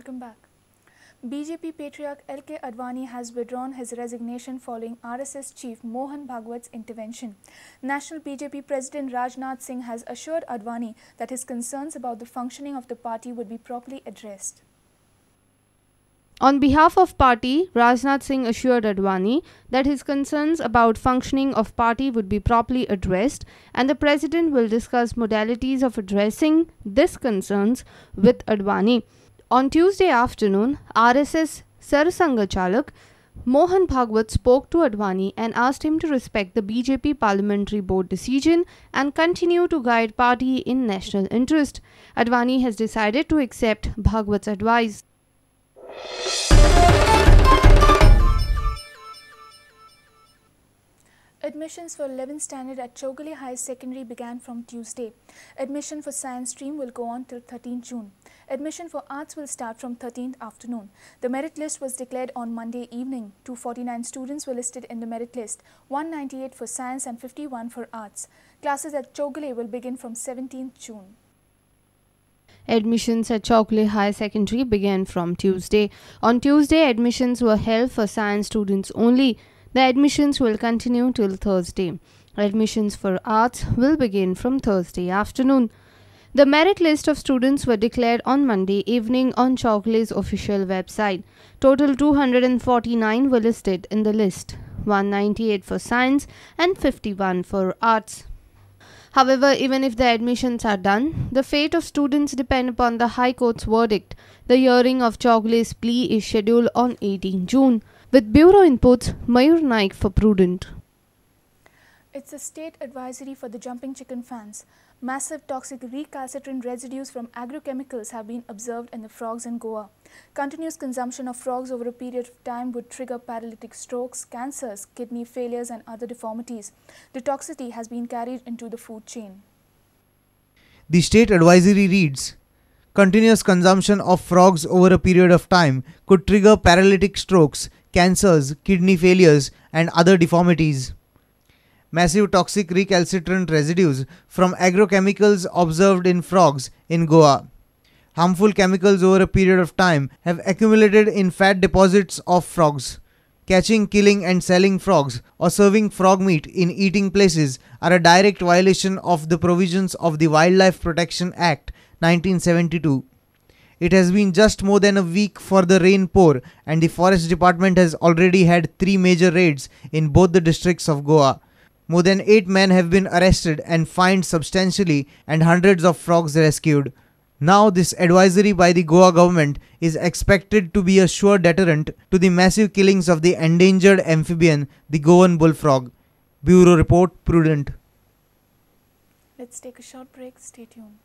Welcome back. BJP patriarch L K Advani has withdrawn his resignation following RSS Chief Mohan Bhagwat's intervention. National BJP President Rajnath Singh has assured Advani that his concerns about the functioning of the party would be properly addressed. On behalf of party, Rajnath Singh assured Advani that his concerns about functioning of party would be properly addressed and the president will discuss modalities of addressing these concerns with Advani. On Tuesday afternoon, RSS Sarasanga Chalak Mohan Bhagwat spoke to Advani and asked him to respect the BJP Parliamentary Board decision and continue to guide party in national interest. Advani has decided to accept Bhagwat's advice. Admissions for 11th standard at Chogale High Secondary began from Tuesday. Admission for science stream will go on till 13 June. Admission for arts will start from 13th afternoon. The merit list was declared on Monday evening. 249 students were listed in the merit list, 198 for science and 51 for arts. Classes at Chogale will begin from 17th June. Admissions at Chogale High Secondary began from Tuesday. On Tuesday, admissions were held for science students only. The admissions will continue till Thursday. Admissions for arts will begin from Thursday afternoon. The merit list of students were declared on Monday evening on Chogale's official website. Total 249 were listed in the list, 198 for science and 51 for arts. However, even if the admissions are done, the fate of students depend upon the High Court's verdict. The hearing of Chogale's plea is scheduled on 18 June. With Bureau Inputs, Mayur Naik for Prudent. It's a state advisory for the jumping chicken fans. Massive toxic recalcitrant residues from agrochemicals have been observed in the frogs in Goa. Continuous consumption of frogs over a period of time would trigger paralytic strokes, cancers, kidney failures and other deformities. The toxicity has been carried into the food chain. The state advisory reads, continuous consumption of frogs over a period of time could trigger paralytic strokes, cancers, kidney failures and other deformities. Massive toxic recalcitrant residues from agrochemicals observed in frogs in Goa. Harmful chemicals over a period of time have accumulated in fat deposits of frogs. Catching, killing and selling frogs or serving frog meat in eating places are a direct violation of the provisions of the Wildlife Protection Act 1972. It has been just more than a week for the rain pour and the Forest Department has already had 3 major raids in both the districts of Goa. More than 8 men have been arrested and fined substantially and hundreds of frogs rescued. Now this advisory by the Goa government is expected to be a sure deterrent to the massive killings of the endangered amphibian, the Goan bullfrog. Bureau Report, Prudent. Let's take a short break. Stay tuned.